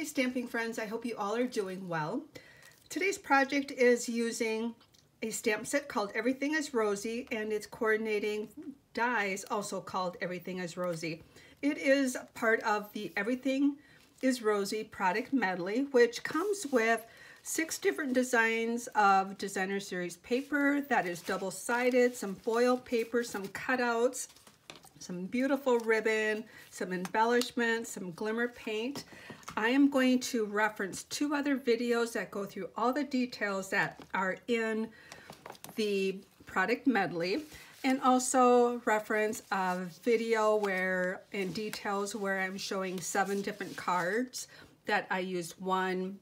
Hi stamping friends, I hope you all are doing well. Today's project is using a stamp set called Everything Is Rosy, and it's coordinating dies also called Everything Is Rosy. It is part of the Everything Is Rosy product medley, which comes with 6 different designs of designer series paper that is double-sided, some foil paper, some cutouts, some beautiful ribbon, some embellishments, some glimmer paint. I am going to reference 2 other videos that go through all the details that are in the product medley, and also reference a video in details where I'm showing 7 different cards that I used 1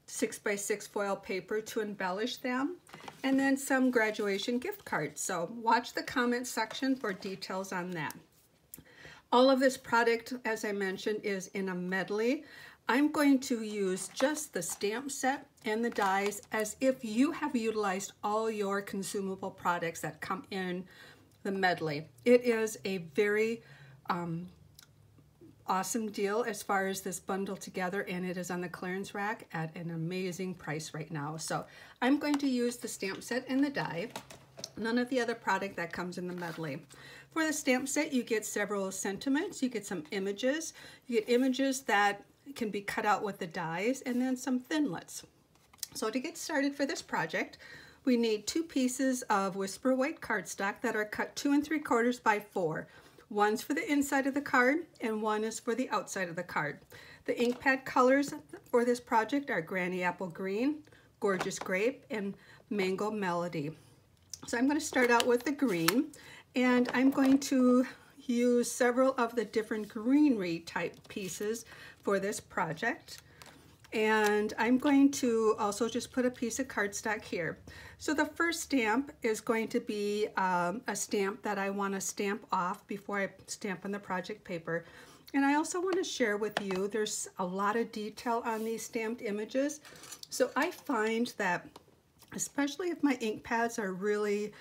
6x6 foil paper to embellish them, and then some graduation gift cards. So watch the comment section for details on that. All of this product, as I mentioned, is in a medley. I'm going to use just the stamp set and the dies as if you have utilized all your consumable products that come in the medley. It is a very awesome deal as far as this bundle together, and it is on the clearance rack at an amazing price right now. So I'm going to use the stamp set and the die, none of the other product that comes in the medley. For the stamp set, you get several sentiments, you get some images, you get images that can be cut out with the dies, and then some thinlits. So to get started for this project, we need 2 pieces of Whisper White cardstock that are cut 2 3/4 by 4. One's for the inside of the card and one is for the outside of the card. The ink pad colors for this project are Granny Apple Green, Gorgeous Grape, and Mango Melody. So I'm going to start out with the green, and I'm going to use several of the different greenery type pieces for this project. And I'm going to also just put a piece of cardstock here. So the first stamp is going to be a stamp that I want to stamp off before I stamp on the project paper. And I also want to share with you, there's a lot of detail on these stamped images. So I find that, especially if my ink pads are really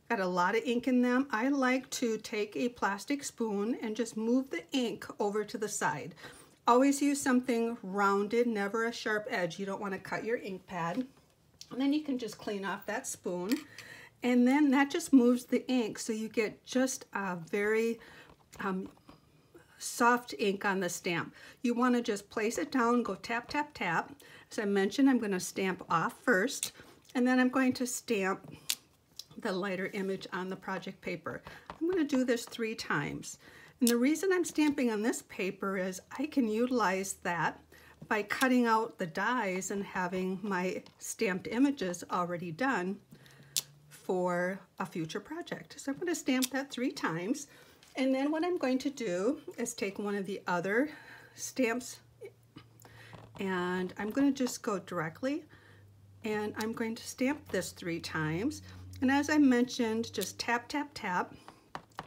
got a lot of ink in them, I like to take a plastic spoon and just move the ink over to the side. Always use something rounded, never a sharp edge. You don't want to cut your ink pad. And then you can just clean off that spoon, and then that just moves the ink so you get just a very soft ink on the stamp. You want to just place it down, go tap, tap, tap. As I mentioned, I'm going to stamp off first, and then I'm going to stamp the lighter image on the project paper. I'm going to do this 3 times. And the reason I'm stamping on this paper is I can utilize that by cutting out the dies and having my stamped images already done for a future project. So I'm going to stamp that 3 times. And then what I'm going to do is take one of the other stamps, and I'm going to just go directly, and I'm going to stamp this 3 times. And as I mentioned, just tap, tap, tap.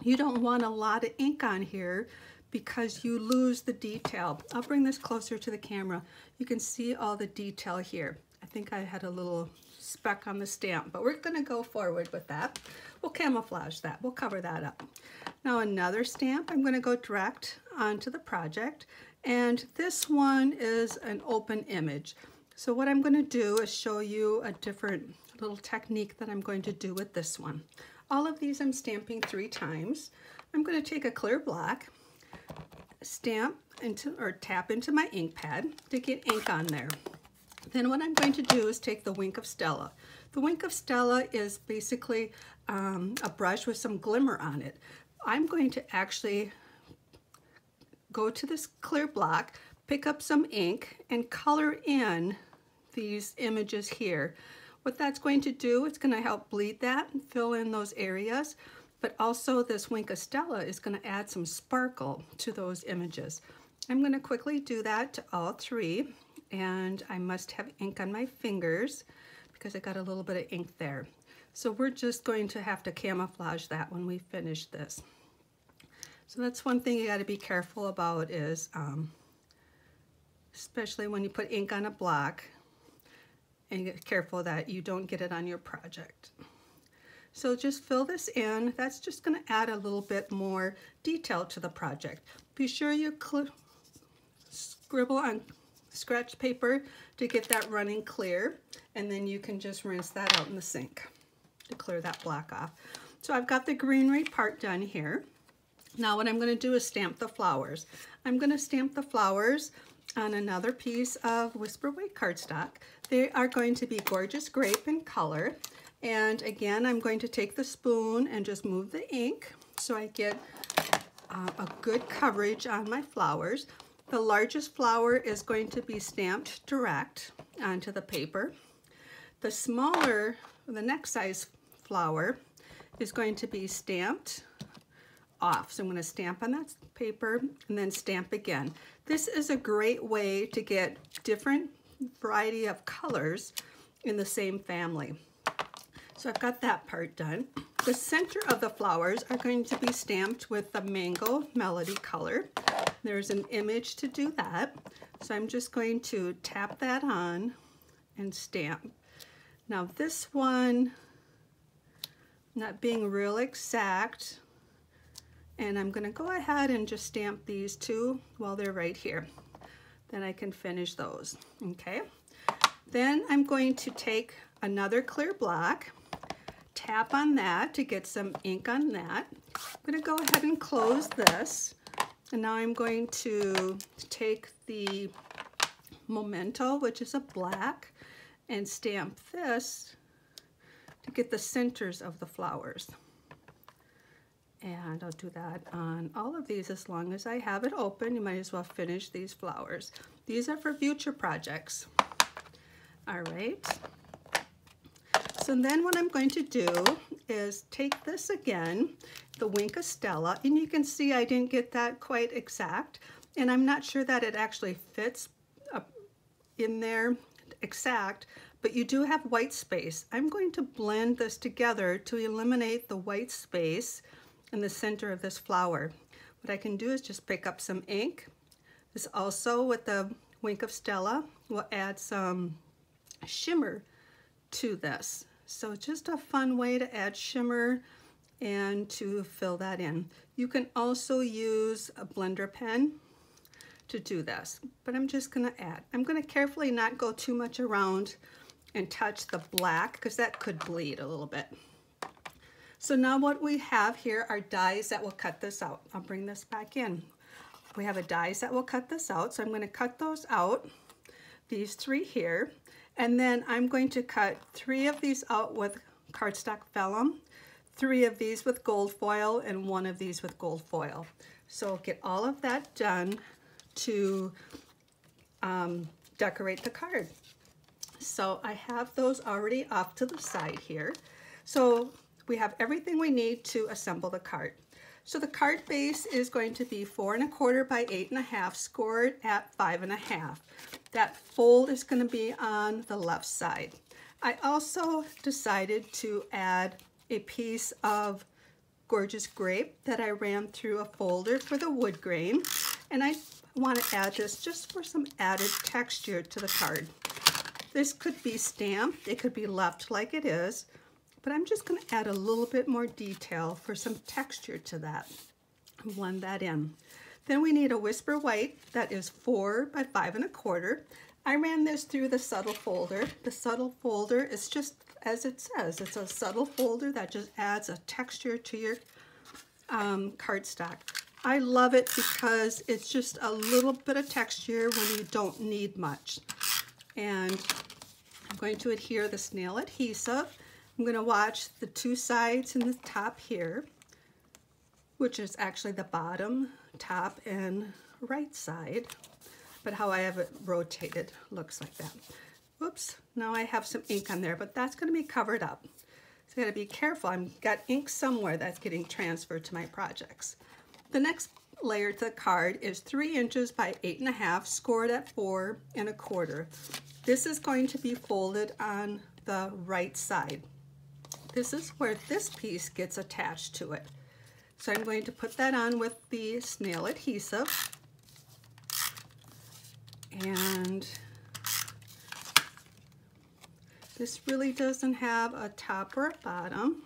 You don't want a lot of ink on here because you lose the detail. I'll bring this closer to the camera. You can see all the detail here. I think I had a little speck on the stamp, but we're going to go forward with that. We'll camouflage that. We'll cover that up. Now another stamp, I'm going to go direct onto the project, and this one is an open image. So what I'm going to do is show you a different little technique that I'm going to do with this one. All of these I'm stamping 3 times. I'm going to take a clear block, stamp into or tap into my ink pad to get ink on there. Then what I'm going to do is take the Wink of Stella. The Wink of Stella is basically a brush with some glimmer on it. I'm going to actually go to this clear block, pick up some ink, and color in these images here. What that's going to do, it's going to help bleed that and fill in those areas, but also this Wink of Stella is going to add some sparkle to those images. I'm going to quickly do that to all 3, and I must have ink on my fingers because I got a little bit of ink there. So we're just going to have to camouflage that when we finish this. So that's one thing you got to be careful about is, especially when you put ink on a block, and get careful that you don't get it on your project. So just fill this in. That's just going to add a little bit more detail to the project. Be sure you scribble on scratch paper to get that running clear, and then you can just rinse that out in the sink to clear that black off. So I've got the greenery part done here. Now what I'm going to do is stamp the flowers. I'm going to stamp the flowers on another piece of Whisper White cardstock. They are going to be gorgeous grape in color. And again, I'm going to take the spoon and just move the ink so I get a good coverage on my flowers. The largest flower is going to be stamped direct onto the paper. The smaller, the next size flower is going to be stamped off. So I'm going to stamp on that paper and then stamp again. This is a great way to get different variety of colors in the same family. So I've got that part done. The center of the flowers are going to be stamped with the Mango Melody color. There's an image to do that. So I'm just going to tap that on and stamp. Now this one, not being real exact, and I'm going to go ahead and just stamp these two while they're right here. Then I can finish those, okay? Then I'm going to take another clear block, tap on that to get some ink on that. I'm going to go ahead and close this. And now I'm going to take the Memento, which is a black, and stamp this to get the centers of the flowers. And I'll do that on all of these as long as I have it open. You might as well finish these flowers. These are for future projects. All right. So then what I'm going to do is take this again, the Wink of Stella, and you can see I didn't get that quite exact, and I'm not sure that it actually fits up in there exact, but you do have white space. I'm going to blend this together to eliminate the white space in the center of this flower. What I can do is just pick up some ink. This also, with the Wink of Stella, will add some shimmer to this. So just a fun way to add shimmer and to fill that in. You can also use a blender pen to do this, but I'm just gonna add. I'm gonna carefully not go too much around and touch the black because that could bleed a little bit. So now what we have here are dies that will cut this out. I'll bring this back in. We have a dies that will cut this out, so I'm gonna cut those out, these three here. And then I'm going to cut 3 of these out with cardstock vellum, 3 of these with gold foil, and 1 of these with gold foil. So get all of that done to decorate the card. So I have those already off to the side here. So we have everything we need to assemble the card. So the card base is going to be 4 1/4 by 8 1/2, scored at 5 1/2. That fold is going to be on the left side. I also decided to add a piece of gorgeous grape that I ran through a folder for the wood grain, and I want to add this just for some added texture to the card. This could be stamped, it could be left like it is, but I'm just going to add a little bit more detail for some texture to that. Blend that in. Then we need a Whisper White that is 4 by 5 1/4. I ran this through the subtle folder. The subtle folder is just as it says. It's a subtle folder that just adds a texture to your cardstock. I love it because it's just a little bit of texture when you don't need much. And I'm going to adhere the snail adhesive. I'm going to watch the 2 sides and the top here, which is actually the bottom, top, and right side. But how I have it rotated looks like that. Oops, now I have some ink on there, but that's going to be covered up. So I got to be careful. I've got ink somewhere that's getting transferred to my projects. The next layer to the card is 3 inches by 8 1/2, scored at 4 1/4. This is going to be folded on the right side. This is where this piece gets attached to it. So I'm going to put that on with the snail adhesive. And this really doesn't have a top or a bottom,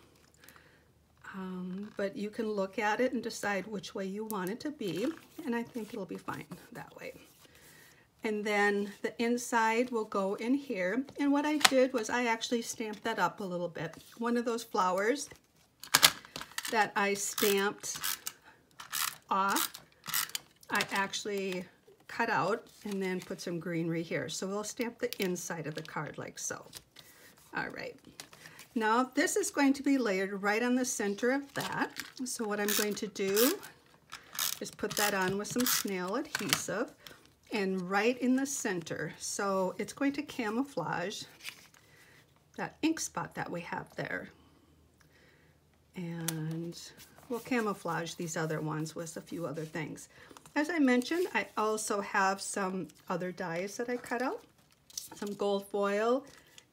but you can look at it and decide which way you want it to be, and I think it'll be fine that way. and then the inside will go in here. And what I did was I actually stamped that up a little bit. One of those flowers that I stamped off, I actually cut out and then put some greenery here. So we'll stamp the inside of the card like so. All right. Now this is going to be layered right on the center of that. So what I'm going to do is put that on with some snail adhesive and right in the center. So it's going to camouflage that ink spot that we have there. And we'll camouflage these other ones with a few other things. As I mentioned, I also have some other dies that I cut out, some gold foil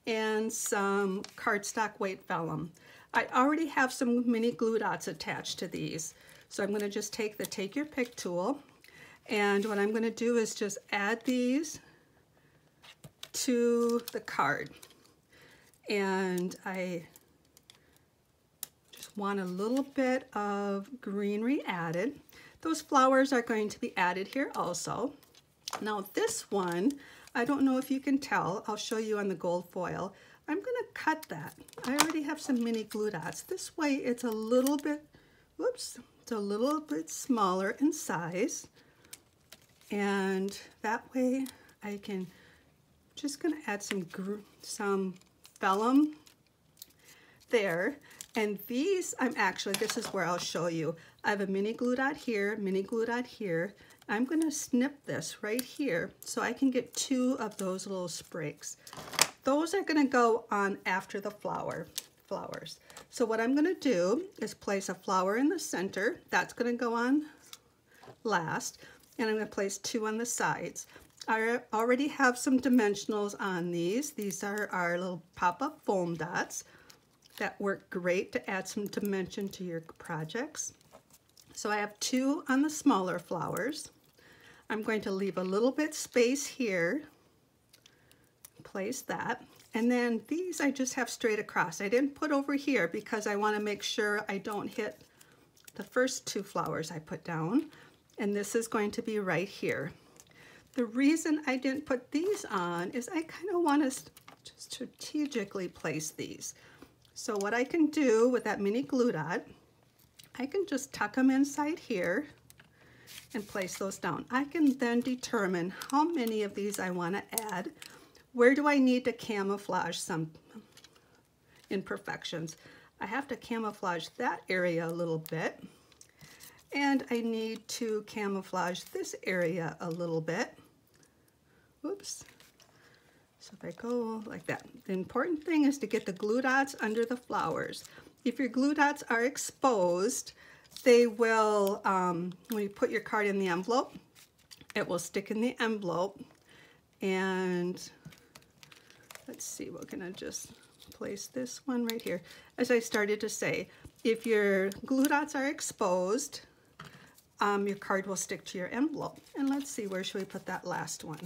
and some cardstock weight vellum. I already have some mini glue dots attached to these. So I'm going to just take the Take Your Pick tool, and what I'm going to do is just add these to the card. And I just want a little bit of greenery added. Those flowers are going to be added here also. Now this one, I don't know if you can tell, I'll show you on the gold foil. I'm going to cut that. I already have some mini glue dots. This way it's a little bit, whoops, it's a little bit smaller in size. And that way I can, just going to add some vellum there. And these, this is where I'll show you. I have a mini glue dot here, mini glue dot here. I'm going to snip this right here so I can get 2 of those little sprigs. Those are going to go on after the flowers. So what I'm going to do is place a flower in the center. That's going to go on last. And I'm going to place 2 on the sides. I already have some dimensionals on these. These are our little pop-up foam dots that work great to add some dimension to your projects. So I have 2 on the smaller flowers. I'm going to leave a little bit space here, place that, and then these I just have straight across. I didn't put over here because I want to make sure I don't hit the first 2 flowers I put down, and this is going to be right here. The reason I didn't put these on is I kind of want to strategically place these. So what I can do with that mini glue dot, I can just tuck them inside here and place those down. I can then determine how many of these I want to add. Where do I need to camouflage some imperfections? I have to camouflage that area a little bit, and I need to camouflage this area a little bit. Whoops. So if I go like that, the important thing is to get the glue dots under the flowers. If your glue dots are exposed, they will, when you put your card in the envelope, it will stick in the envelope. And let's see, we're gonna just place this one right here. As I started to say, if your glue dots are exposed, your card will stick to your envelope. And let's see, where should we put that last one?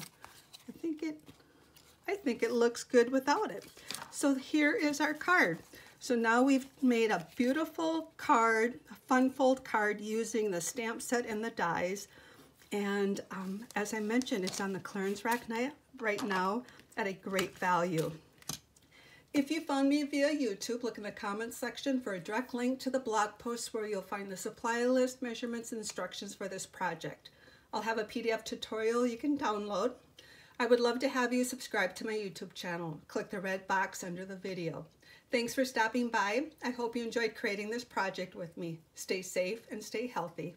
I think it looks good without it. So here is our card. So now we've made a beautiful card, a fun fold card using the stamp set and the dies. And as I mentioned, it's on the clearance rack right now at a great value. If you found me via YouTube, look in the comments section for a direct link to the blog post where you'll find the supply list, measurements, and instructions for this project. I'll have a PDF tutorial you can download. I would love to have you subscribe to my YouTube channel. Click the red box under the video. Thanks for stopping by. I hope you enjoyed creating this project with me. Stay safe and stay healthy.